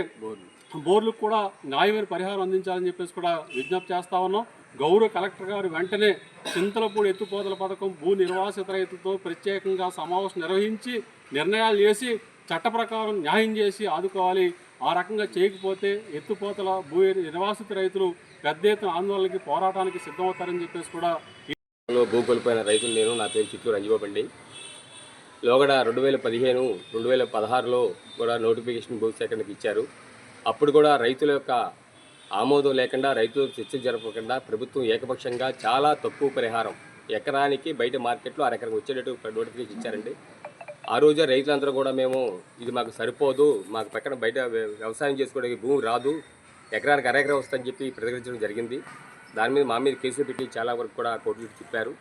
బోర్లకు కూడా న్యాయమైన పరిహారం అందించాలని చెప్పేసి కూడా విజ్ఞప్తి చేస్తా ఉన్నాం. గౌరవ కలెక్టర్ గారు వెంటనే చింతలపూడి ఎత్తిపోతల పథకం భూ నిర్వాసిత రైతులతో ప్రత్యేకంగా సమావేశం నిర్వహించి నిర్ణయాలు చేసి చట్ట ప్రకారం న్యాయం చేసి ఆదుకోవాలి. ఆ రకంగా చేయకపోతే ఎత్తిపోతల భూ నిర్వాసిత రైతులు పెద్ద ఎత్తున ఆందోళనకి పోరాటానికి సిద్ధమవుతారని చెప్పేసి కూడా భూ కోల్పోయిన రైతులు నేను. నా పేరు చిత్తూరు అంజిబాబు అండి. లోగడ 2015-2016లో కూడా నోటిఫికేషన్ భూసేకరణకి ఇచ్చారు. అప్పుడు కూడా రైతుల యొక్క ఆమోదం లేకుండా, రైతులకు చర్చలు జరపకుండా ప్రభుత్వం ఏకపక్షంగా చాలా తక్కువ పరిహారం ఎకరానికి బయట మార్కెట్లో అరెకరం వచ్చేటట్టు నోటిఫికేషన్ ఇచ్చారండి. ఆ రోజే రైతులందరూ కూడా మేము ఇది మాకు సరిపోదు, మాకు పక్కన బయట వ్యవసాయం చేసుకోవడానికి భూమి రాదు, ఎకరానికి అరెకరం వస్తుందని చెప్పి ప్రతిఘటించడం జరిగింది. దాని మీద మా మీద కేసులు పెట్టి చాలా వరకు కూడా కోర్టులు చెప్పారు.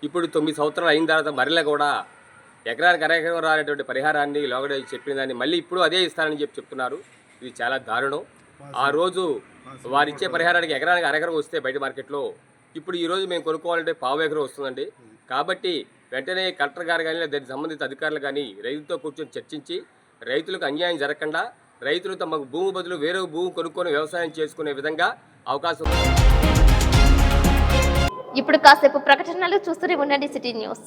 ఇప్పుడు 9 సంవత్సరాలు అయిన తర్వాత మరలా కూడా ఎకరానికి అరెకరం రానటువంటి పరిహారాన్ని లోగడ చెప్పిన దాన్ని మళ్ళీ ఇప్పుడు అదే ఇస్తారని చెప్తున్నారు. ఇది చాలా దారుణం. ఆ రోజు వారిచ్చే పరిహారానికి ఎకరానికి అరెకరం వస్తే బయట మార్కెట్లో, ఇప్పుడు ఈరోజు మేము కొనుక్కోవాలంటే పావు ఎకరం వస్తుందండి. కాబట్టి వెంటనే కలెక్టర్ గారు కానీ దానికి సంబంధిత అధికారులు కానీ రైతులతో కూర్చొని చర్చించి రైతులకు అన్యాయం జరగకుండా రైతులు తమ భూమి బదులు వేరే భూమి కొనుక్కొని వ్యవసాయం చేసుకునే విధంగా అవకాశం. ఇప్పుడు కాసేపు ప్రకటనలు చూస్తూనే ఉండండి city news.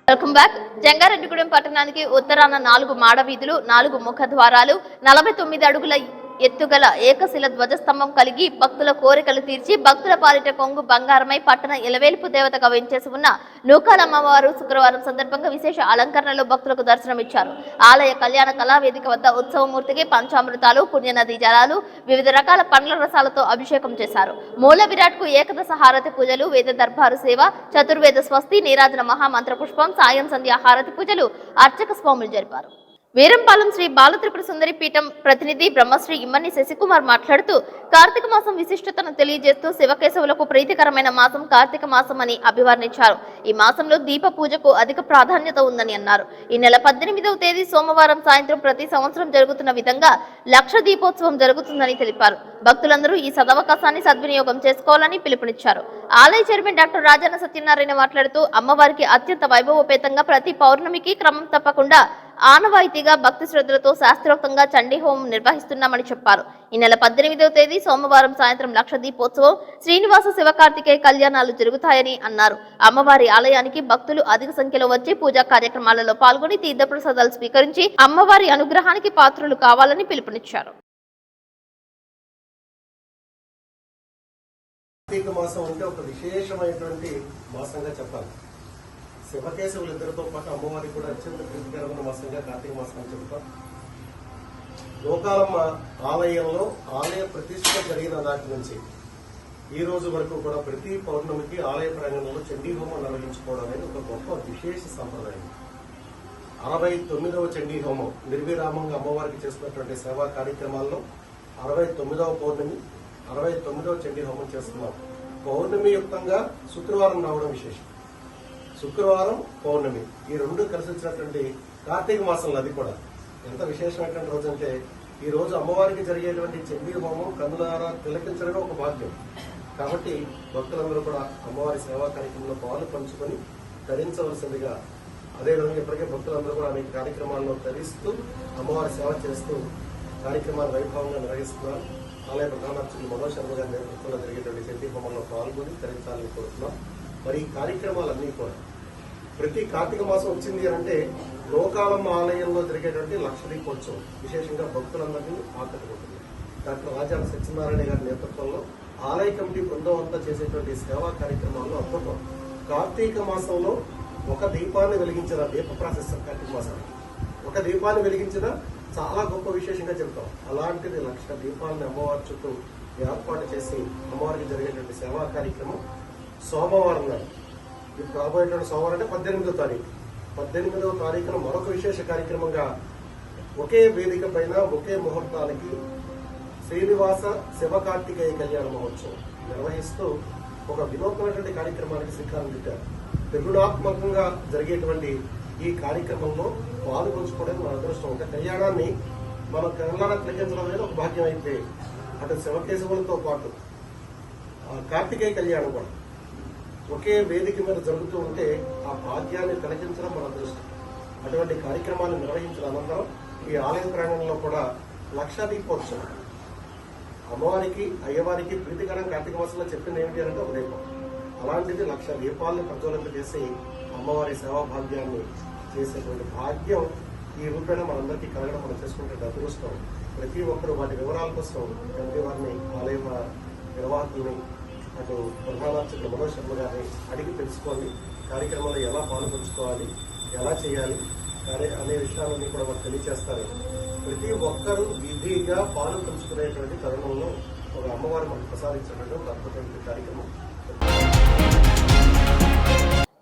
Welcome back. Jangareddygudem పట్టణానికి ఉత్తరాన 4 మాడ వీధులు, 4 ముఖ ద్వారాలు, 49 అడుగుల ఎత్తుగల ఏకశిల ధ్వజస్తంభం కలిగి భక్తుల కోరికలు తీర్చి భక్తుల పాలిట కొంగు బంగారమై పట్టణ ఎలవేల్పు దేవతగా వెంచేసి ఉన్న నూకాల అమ్మవారు శుక్రవారం సందర్భంగా విశేష అలంకరణలో భక్తులకు దర్శనమిచ్చారు. ఆలయ కళ్యాణ కళావేదిక వద్ద ఉత్సవమూర్తికి పంచామృతాలు, పుణ్యనది జలాలు, వివిధ రకాల పండ్ల రసాలతో అభిషేకం చేశారు. మూల విరాట్ కు ఏకదశ హారతి పూజలు, వేద దర్బారు సేవ, చతుర్వేద స్వస్తి, నీరాజన మహామంత్ర పుష్పం, సాయం సంధ్య హారతి పూజలు అర్చక స్వాములు జరిపారు. వీరంపాలెం శ్రీ బాలత్రిపుర సుందరి పీఠం ప్రతినిధి బ్రహ్మశ్రీ ఇమ్మని శశికుమార్ మాట్లాడుతూ కార్తీక మాసం విశిష్టతను తెలియజేస్తూ శివకేశవులకు ప్రీతికరమైన మాసం కార్తీక మాసం అని అభివర్ణించారు. ఈ మాసంలో దీప పూజకు అధిక ప్రాధాన్యత ఉందని అన్నారు. ఈ నెల 18వ తేదీ సోమవారం సాయంత్రం ప్రతి సంవత్సరం జరుగుతున్న విధంగా లక్ష దీపోత్సవం జరుగుతుందని తెలిపారు. భక్తులందరూ ఈ సదవకాశాన్ని సద్వినియోగం చేసుకోవాలని పిలుపునిచ్చారు. ఆలయ చైర్మన్ డాక్టర్ రాజన్న సత్యనారాయణ మాట్లాడుతూ అమ్మవారికి అత్యంత వైభవోపేతంగా ప్రతి పౌర్ణమికి క్రమం తప్పకుండా ఆనవాయితీగా భక్తి శ్రద్ధలతో శాస్త్రోక్తంగా చండీ హోమం నిర్వహిస్తున్నామని చెప్పారు. ఈ నెల 18వ తేదీ సోమవారం సాయంత్రం లక్ష దీపోత్సవం, శ్రీనివాస శివకార్తికేయ కళ్యాణాలు జరుగుతాయని అన్నారు. అమ్మవారి ఆలయానికి భక్తులు అధిక సంఖ్యలో వచ్చి పూజా కార్యక్రమాలలో పాల్గొని తీర్థప్రసాదాలు స్వీకరించి అమ్మవారి అనుగ్రహానికి పాత్రులు కావాలని పిలుపునిచ్చారు. కార్తీక మాసం అంటే ఒక విశేషమైనటువంటి మాసంగా చెప్పాలి. శివకేశవులు ఇద్దరితో పాటు అమ్మవారికి కూడా అత్యంత ప్రీతికరమైన మాసంగా కార్తీక మాసం అని చెప్తాం. లోకాలమ్మ ఆలయంలో ఆలయ ప్రతిష్ఠ జరిగిన నాటి నుంచి ఈ రోజు వరకు కూడా ప్రతి పౌర్ణమికి ఆలయ ప్రాంగణంలో చండీ హోమం నిర్వహించుకోవడం అనేది ఒక గొప్ప విశేష సంప్రదాయం. 69వ చండీ హోమం నిర్విరామంగా అమ్మవారికి చేస్తున్నటువంటి సేవా కార్యక్రమాల్లో 69వ పౌర్ణమి, 69వ చండీ హోమం చేస్తున్నాం. పౌర్ణమి యుక్తంగా శుక్రవారం రావడం విశేషం. శుక్రవారం పౌర్ణమి ఈ రెండు కలిసి వచ్చినటువంటి కార్తీక మాసంలో అది కూడా ఎంత విశేషమైనటువంటి రోజు అంటే ఈ రోజు అమ్మవారికి జరిగేటువంటి చండీ హోమం కన్నులారా తిలకించడమే ఒక భాగ్యం. కాబట్టి భక్తులందరూ కూడా అమ్మవారి సేవా కార్యక్రమంలో పాలు పంచుకొని ధరించవలసిందిగా, అదేవిధంగా ఇప్పటికే భక్తులందరూ కూడా అనేక కార్యక్రమాల్లో ధరిస్తూ అమ్మవారి సేవ చేస్తూ కార్యక్రమాలు వైభవంగా నిర్వహిస్తున్నారు. ఆలయ ప్రధాన అర్చకులు మనోజ్ శర్మ గారి నేతృత్వంలో జరిగేటువంటి చండీ హోమంలో పాల్గొని ధరించాలని కోరుతున్నాం. మరి ఈ కార్యక్రమాలన్నీ కూడా ప్రతి కార్తీక మాసం వచ్చింది అంటే లోకాలమ్మ ఆలయంలో జరిగేటువంటి లక్ష దీపోత్సవం విశేషంగా భక్తులందరినీ ఆకట్టుకుంటుంది. డాక్టర్ రాజన్న సత్యనారాయణ గారి నేతృత్వంలో ఆలయ కమిటీ బృందం అంతా చేసేటువంటి సేవా కార్యక్రమాల్లో అద్భుతం. కార్తీక మాసంలో ఒక దీపాన్ని వెలిగించిన దీప ప్రాశస్త్యం కార్తీక మాసానికి ఒక దీపాన్ని వెలిగించిన చాలా గొప్ప విశేషంగా చెప్తాం. అలాంటిది లక్ష దీపాలని అమ్మవారి చుట్టూ ఏర్పాటు చేసి అమ్మవారికి జరిగేటువంటి సేవా కార్యక్రమం సోమవారం నాడు, ఇప్పుడు రాబోయేటువంటి సోమవారం అంటే 18వ తారీఖు. 18వ తారీఖున మరొక విశేష కార్యక్రమంగా ఒకే వేదిక పైన ఒకే ముహూర్తానికి శ్రీనివాస శివకార్తికేయ కళ్యాణ మహోత్సవం నిర్వహిస్తూ ఒక వినూత్నమైనటువంటి కార్యక్రమానికి శ్రీకారం చుట్టారు. త్రిగుణాత్మకంగా జరిగేటువంటి ఈ కార్యక్రమంలో పాల్గొంచుకోవడం మన అదృష్టం. ఒక కళ్యాణాన్ని మనం కళ్ళారా తిలకించడం అనేది ఒక భాగ్యం అయితే అటు శివకేశవులతో పాటు కార్తికేయ కళ్యాణం కూడా ఒకే వేదిక మీద జరుగుతూ ఉంటే ఆ భాగ్యాన్ని తిలకించడం మన అదృష్టం. అటువంటి కార్యక్రమాన్ని నిర్వహించిన అనంతరం ఈ ఆలయ ప్రాంగణంలో కూడా లక్ష దీపోత్సవం అమ్మవారికి అయ్యవారికి ప్రీతికరం కార్తీక మాసంలో చెప్పింది ఏమిటి అంటే ఒక దీపం. అలాంటిది లక్ష దీపాలను ప్రజ్వలింప చేసి అమ్మవారి సేవా భాగ్యాన్ని చేసేటువంటి భాగ్యం ఈ రూపేణ మనందరికీ కలగడం మనం చేసుకుంటే అదృష్టం. ప్రతి ఒక్కరూ వాటి వివరాల కోసం ఎంపీ వారిని ఆలయ నిర్వాహకుల్ని అటు ప్రధానార్చకులు మనోజ్ శర్మ గారిని అడిగి తెలుసుకోండి. కార్యక్రమంలో ఎలా పాల్పంచుకోవాలి, ఎలా చేయాలి అనే విషయాలన్నీ కూడా మాకు తెలియజేస్తారు. ప్రతి ఒక్కరూ విధిగా పాలు పంచుకునేటువంటి తరుణంలో ఒక అమ్మవారు మనకు ప్రసాదించినటువంటి ఒక అద్భుతమైన కార్యక్రమం.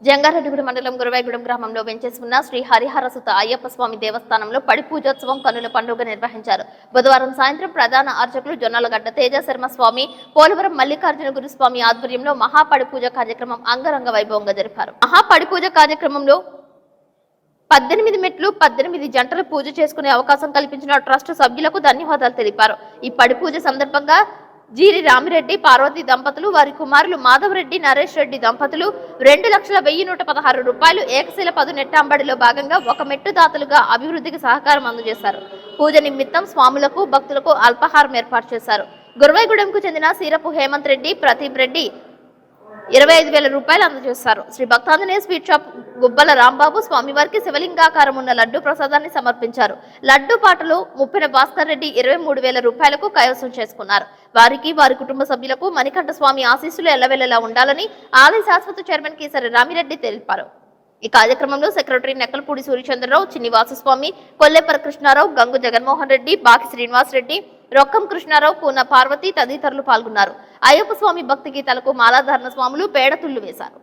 జంగారెడ్డిగూడెం మండలం గురవాయిగూడెం గ్రామంలో వెంచేసి ఉన్న శ్రీ హరిహరసుత అయ్యప్ప స్వామి దేవస్థానంలో పడి పూజోత్సవం కన్నుల పండుగ నిర్వహించారు. బుధవారం సాయంత్రం ప్రధాన అర్చకులు జొన్నలగడ్డ తేజ శర్మ స్వామి, పోలవరం మల్లికార్జున గురుస్వామి ఆధ్వర్యంలో మహాపడి పూజ కార్యక్రమం అంగరంగ వైభవంగా జరిపారు. మహాపడి పూజ కార్యక్రమంలో 18 మెట్లు 18 జంటలు పూజ చేసుకునే అవకాశం కల్పించిన ట్రస్ట్ సభ్యులకు ధన్యవాదాలు తెలిపారు. ఈ పడి పూజ సందర్భంగా జీరి రామిరెడ్డి పార్వతి దంపతులు, వారి కుమారులు మాధవరెడ్డి నరేష్ రెడ్డి దంపతులు 2,01,116 రూపాయలు ఏకశిల 10 నెట్టాంబడిలో భాగంగా ఒక మెట్టు దాతలుగా అభివృద్ధికి సహకారం అందజేశారు. పూజ నిమిత్తం స్వాములకు భక్తులకు అల్పాహారం ఏర్పాటు చేశారు. గురవాయిగూడెంకు చెందిన సీరపు హేమంత్ రెడ్డి, ప్రదీప్ రెడ్డి, 25,000 రూపాయలు అందజేశారు. శ్రీ భక్తాంజనేయ స్వీట్ షాప్ గుబ్బల రాంబాబు స్వామివారికి శివలింగాకారం ఉన్న లడ్డు ప్రసాదాన్ని సమర్పించారు. లడ్డు పాటలు ముప్పిన భాస్కర్ రెడ్డి 23,000 రూపాయలకు కైవసం చేసుకున్నారు. వారికి వారి కుటుంబ సభ్యులకు మణికంఠ స్వామి ఆశీస్సులు ఎల్లవెల్లలా ఉండాలని ఆలయ శాశ్వత చైర్మన్ కేసరి రామిరెడ్డి తెలిపారు. ఈ కార్యక్రమంలో సెక్రటరీ నెక్కలపూడి సూర్యచంద్రరావు, చిన్నివాసస్వామి, కొల్లేపర కృష్ణారావు, గంగు జగన్మోహన్ రెడ్డి, బాకి శ్రీనివాస్ రెడ్డి, రొక్కం కృష్ణారావు, పూన పార్వతి తదితరులు పాల్గొన్నారు. అయ్యప్ప స్వామి భక్తి గీతాలకు మాలాధారణ స్వాములు పేడతుళ్లు వేశారు.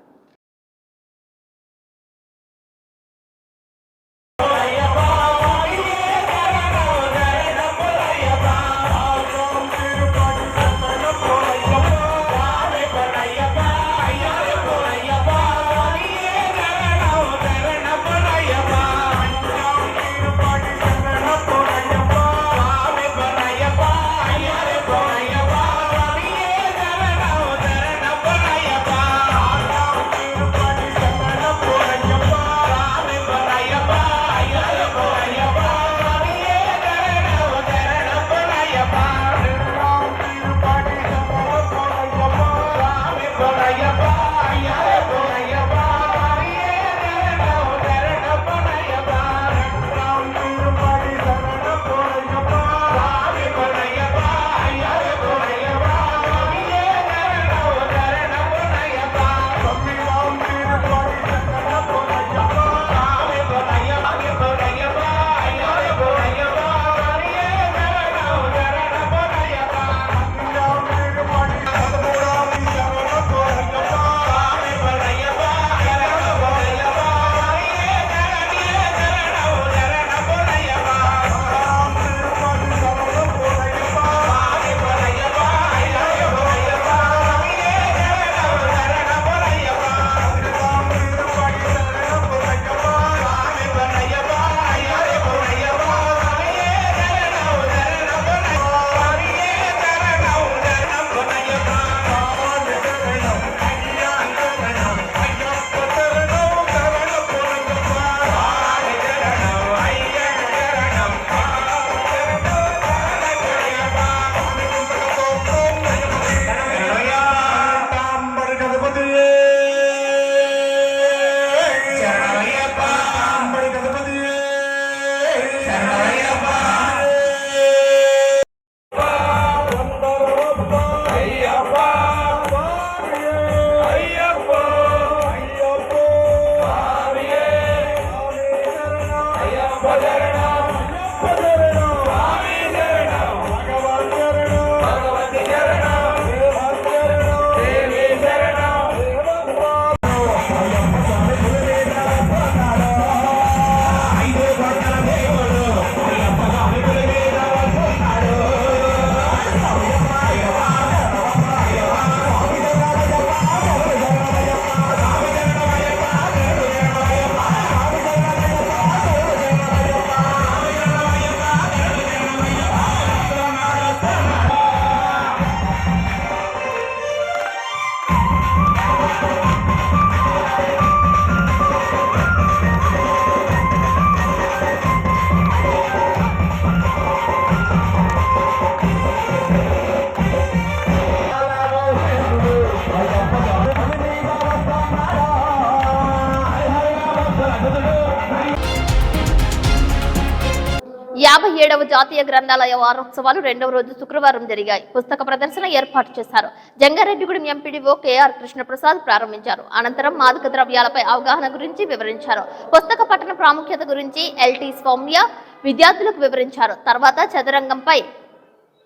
ఏడవ జాతీయ గ్రంథాలయ వారోత్సవాలు రెండవ రోజు శుక్రవారం జరిగాయి. పుస్తక ప్రదర్శన ఏర్పాటు చేశారు. జంగారెడ్డిగూడెం ఎంపీడీఓ కేఆర్ కృష్ణప్రసాద్ ప్రారంభించారు. అనంతరం మాదక ద్రవ్యాలపై అవగాహన గురించి వివరించారు. పుస్తక పఠన ప్రాముఖ్యత గురించి ఎల్టీ సౌమ్య విద్యార్థులకు వివరించారు. తర్వాత చదరంగంపై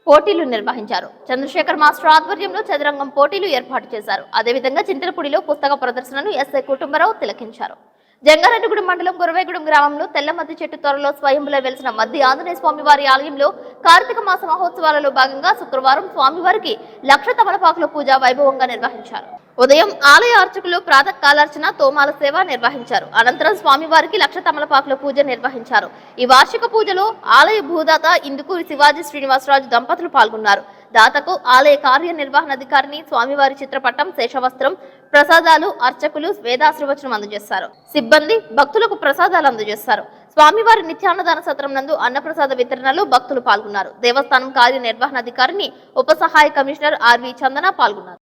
పోటీలు నిర్వహించారు. చంద్రశేఖర్ మాస్టర్ ఆధ్వర్యంలో చదరంగం పోటీలు ఏర్పాటు చేశారు. అదేవిధంగా చింతలపూడిలో పుస్తక ప్రదర్శనను ఎస్ఐ కుటుంబరావు తిలకించారు. జంగారెడ్డిగూడెం మండలం గురవేగూడెం గ్రామంలో తెల్లమద్ది చెట్టు త్వరలో స్వయంలో వెలిసిన మద్ది ఆంజనేయ స్వామివారి ఆలయంలో కార్తీక మాస మహోత్సవాలలో భాగంగా శుక్రవారం స్వామివారికి 1,00,000 తమలపాకుల పూజ వైభవంగా నిర్వహించారు. ఉదయం ఆలయ అర్చకులు ప్రాతః కాలార్చన తోమాల సేవ నిర్వహించారు. అనంతరం స్వామివారికి 1,00,000 తమలపాకుల పూజ నిర్వహించారు. ఈ వార్షిక పూజలో ఆలయ భూదాత ఇందుకూరి శివాజీ శ్రీనివాసరాజు దంపతులు పాల్గొన్నారు. దాతకు ఆలయ కార్యనిర్వహణాధికారిని స్వామివారి చిత్రపటం, శేషవస్త్రం, ప్రసాదాలు అర్చకులు వేదాశ్రవచనం అందజేశారు. సిబ్బంది భక్తులకు ప్రసాదాలు అందజేశారు. స్వామివారి నిత్యాన్నదాన సత్రం నందు అన్నప్రసాద వితరణలో భక్తులు పాల్గొన్నారు. దేవస్థానం కార్యనిర్వహణాధికారిని ఉప సహాయ కమిషనర్ ఆర్వి చందన పాల్గొన్నారు.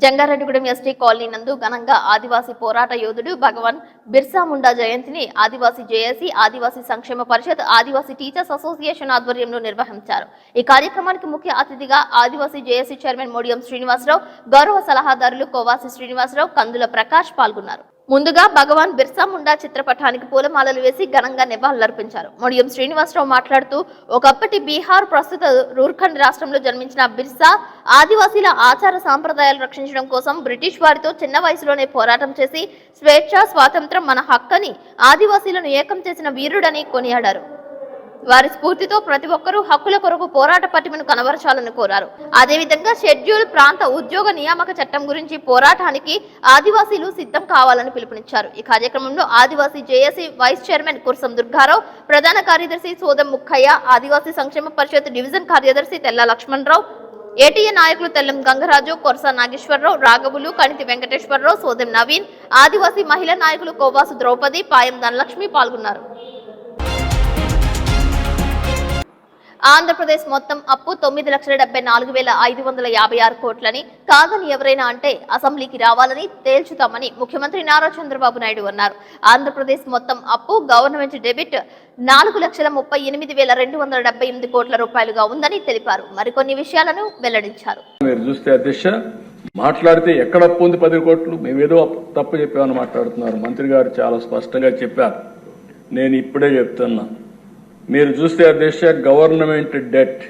జంగారెడ్డిగూడెం ఎస్టీ కాలనీ నందు ఘనంగా ఆదివాసీ పోరాట యోధుడు భగవాన్ బిర్సా ముండా జయంతిని ఆదివాసీ జేఏసీ, ఆదివాసీ సంక్షేమ పరిషత్, ఆదివాసీ టీచర్స్ అసోసియేషన్ ఆధ్వర్యంలో నిర్వహించారు. ఈ కార్యక్రమానికి ముఖ్య అతిథిగా ఆదివాసీ జేఏసీ చైర్మన్ మోడియం శ్రీనివాసరావు, గౌరవ సలహాదారులు కోవాసి శ్రీనివాసరావు, కందుల ప్రకాష్ పాల్గొన్నారు. ముందుగా భగవాన్ బిర్సా ముండా చిత్రపటానికి పూలమాలలు వేసి ఘనంగా నివాళులర్పించారు. మోడియం శ్రీనివాసరావు మాట్లాడుతూ, ఒకప్పటి బీహార్, ప్రస్తుత రూర్ఖండ్ రాష్ట్రంలో జన్మించిన బిర్సా ఆదివాసీల ఆచార సాంప్రదాయాలు రక్షించడం కోసం బ్రిటిష్ వారితో చిన్న వయసులోనే పోరాటం చేసి స్వేచ్ఛ, స్వాతంత్రం మన హక్కని ఆదివాసీలను ఏకం చేసిన వీరుడని కొనియాడారు. వారి స్ఫూర్తితో ప్రతి ఒక్కరూ హక్కుల కొరకు పోరాట పటిమను కనబరచాలని కోరారు. అదేవిధంగా షెడ్యూల్ ప్రాంత ఉద్యోగ నియామక చట్టం గురించి పోరాటానికి ఆదివాసీలు సిద్ధం కావాలని పిలుపునిచ్చారు. ఈ కార్యక్రమంలో Adivasi JAC vice chairman Kursam Durgarao, ప్రధాన కార్యదర్శి సోదం ముక్కయ్య, ఆదివాసీ సంక్షేమ పరిషత్ డివిజన్ కార్యదర్శి తెల్ల లక్ష్మణరావు, ఏటీఏ నాయకులు తెల్లం గంగరాజు, కొరస నాగేశ్వరరావు, రాఘవులు, కణితి వెంకటేశ్వరరావు, సోదం నవీన్, ఆదివాసీ మహిళా నాయకులు కోవాసు ద్రౌపది, పాయం ధనలక్ష్మి పాల్గొన్నారు. ఆంధ్రప్రదేశ్ మొత్తం అప్పు 9,74,556 కోట్లని, కాదని ఎవరైనా అంటే అసెంబ్లీకి రావాలని తేల్చుతామని ముఖ్యమంత్రి నారా చంద్రబాబు నాయుడు అన్నారు. ఆంధ్రప్రదేశ్ మొత్తం అప్పు గవర్నమెంట్ డెబిట్ 4,38,278 కోట్ల రూపాయలుగా ఉందని తెలిపారు. మరికొన్ని విషయాలను వెల్లడించారు. మీరు చూస్తే అధ్యక్ష మాట్లాడితే ఎక్కడ అప్పు ఉంది 10 కోట్లు, మేమేదో తప్పు చెప్పామని మాట్లాడుతున్నారు. మంత్రి గారు చాలా స్పష్టంగా చెప్పారు. నేను ఇప్పుడే చెప్తున్నా, మీరు చూస్తే అధ్యక్ష గవర్నమెంట్ డెట్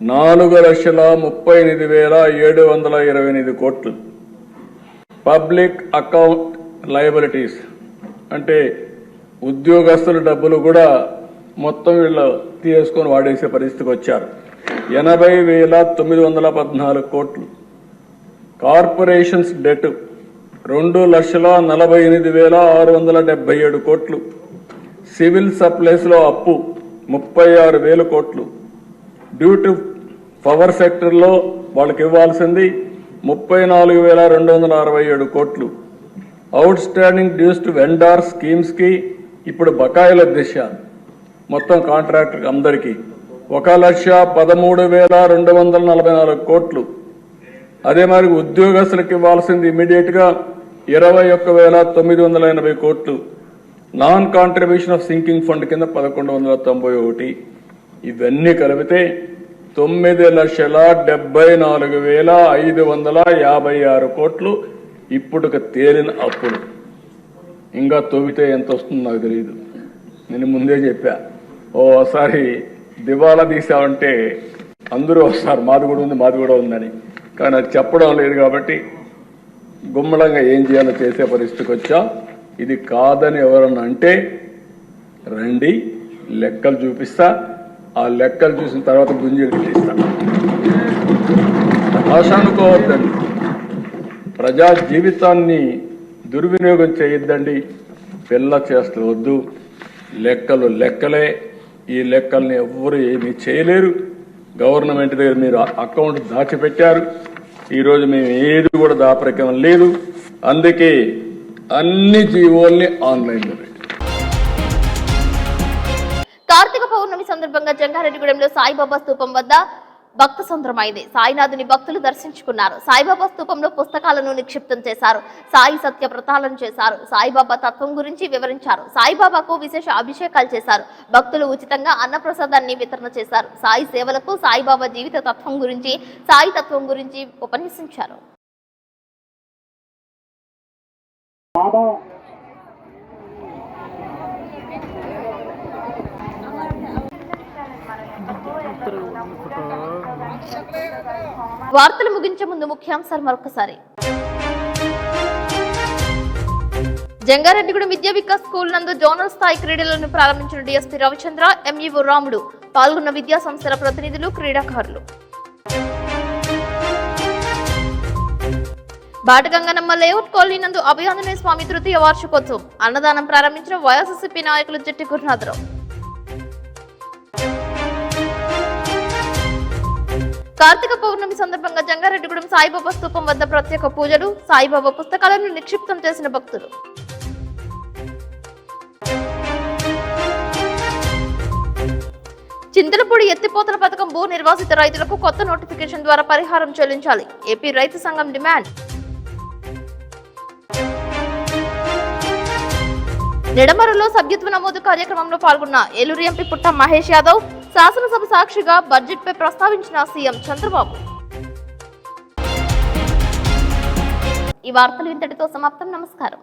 4,38,728 కోట్లు. పబ్లిక్ అకౌంట్ లయబిలిటీస్ అంటే ఉద్యోగస్తుల డబ్బులు కూడా మొత్తం వీళ్ళు తీసుకొని వాడేసే పరిస్థితికి వచ్చారు. 80,914 కోట్లు. కార్పొరేషన్స్ డెట్ 2,48,677 కోట్లు. సివిల్ సప్లైస్ లో అప్పు 36,000 కోట్లు. డ్యూ టు పవర్ సెక్టర్ లో వాళ్ళకి ఇవ్వాల్సింది 34,267 కోట్లు. Outstanding dues to vendor schemes కి ఇప్పుడు బకాయిల దిశ మొత్తం కాంట్రాక్టర్ అందరికీ 1,13,244 కోట్లు. అదే మరి ఉద్యోగస్తులకు ఇవ్వాల్సింది ఇమీడియట్ గా 21,980 కోట్లు. Non contribution of sinking fund కింద 1,191. ఇవన్నీ కలిపితే 9,74,556 కోట్లు ఇప్పుడు తేలిన అప్పులు. ఇంకా తవ్వితే ఎంత వస్తుందో నాకు తెలియదు. నేను ముందే చెప్పా, ఓసారి దివాలా తీసామంటే అందరూ వస్తారు, మాది కూడా ఉందని. కానీ అది చెప్పడం లేదు కాబట్టి గుమ్మడంగా ఏం చేయాలో చేసే పరిస్థితికి వచ్చా. ఇది కాదని ఎవరన్నా అంటే రండి, లెక్కలు చూపిస్తా. ఆ లెక్కలు చూసిన తర్వాత గుంజీలు తీస్తా. ఆశ అనుకోవద్దండి, ప్రజా జీవితాన్ని దుర్వినియోగం చేయొద్దండి. పిల్ల చేస్తూ వద్దు. లెక్కలు లెక్కలే. ఈ లెక్కల్ని ఎవ్వరూ ఏమీ చేయలేరు. గవర్నమెంట్ దగ్గర మీరు అకౌంట్ దాచిపెట్టారు. ఈరోజు మేము ఏది కూడా దాపరికం లేదు. అందుకే అన్ని జీవోల్ని ఆన్లైన్లో పెట్టి. కార్తీక పౌర్ణమి సందర్భంగా జంగారెడ్డిగూడెంలో సాయిబాబా స్తూపం వద్ద భక్త సంద్రమైంది. సాయినాథుని భక్తులు దర్శించుకున్నారు. సాయిబాబా స్తూపంలో పుస్తకాలను నిక్షిప్తం చేశారు. సాయి సత్య వ్రతాలను చేశారు. సాయిబాబా తత్వం గురించి వివరించారు. సాయిబాబాకు విశేష అభిషేకాలు చేశారు. భక్తులు ఉచితంగా అన్నప్రసాదాన్ని వితరణ చేశారు. సాయి సేవలకు సాయిబాబా జీవిత తత్వం గురించి, సాయి తత్వం గురించి ఉపన్యసించారు. వార్తలు ముగించే ముందు ముఖ్యాంశాలు మరొకసారి. జంగారెడ్డిగూడెం విద్యా వికాస్ స్కూల్ నందు జోనల్ స్థాయి క్రీడలను ప్రారంభించిన డిఎస్పీ రవిచంద్ర, ఎంఈఓ రాముడు. పాల్గొన్న విద్యా సంస్థల ప్రతినిధులు, క్రీడాకారులు. బాటగంగనమ్మ లేఅవుట్ కాలనీ నందు అభయాంజనేయ స్వామి తృతీయ వార్షికోత్సవం. అన్నదానం ప్రారంభించిన వైఎస్ఆర్సీపీ నాయకులు జట్టి గురునాథరావు. కార్తీక పౌర్ణమి సందర్భంగా జంగారెడ్డిగూడెం సాయిబాబా స్తూపం వద్ద ప్రత్యేక పూజలు. సాయిబాబా పుస్తకాలను నిక్షిప్తం చేసిన భక్తులు. చిన్న చింతలపూడి ఎత్తిపోతల పథకం భూ నిర్వాసిత రైతులకు కొత్త నోటిఫికేషన్ ద్వారా పరిహారం చెల్లించాలి. ఏపీ రైతు సంఘం డిమాండ్. నిడమరులో సభ్యత్వ నమోదు కార్యక్రమంలో పాల్గొన్న ఏలూరు ఎంపీ పుట్ట మహేష్ యాదవ్, శాసనసభ సాక్షిగా బడ్జెట్ పై ప్రస్తావించిన సీఎం చంద్రబాబు. ఈ వార్తలు ఇంతటితో సమాప్తం. నమస్కారం.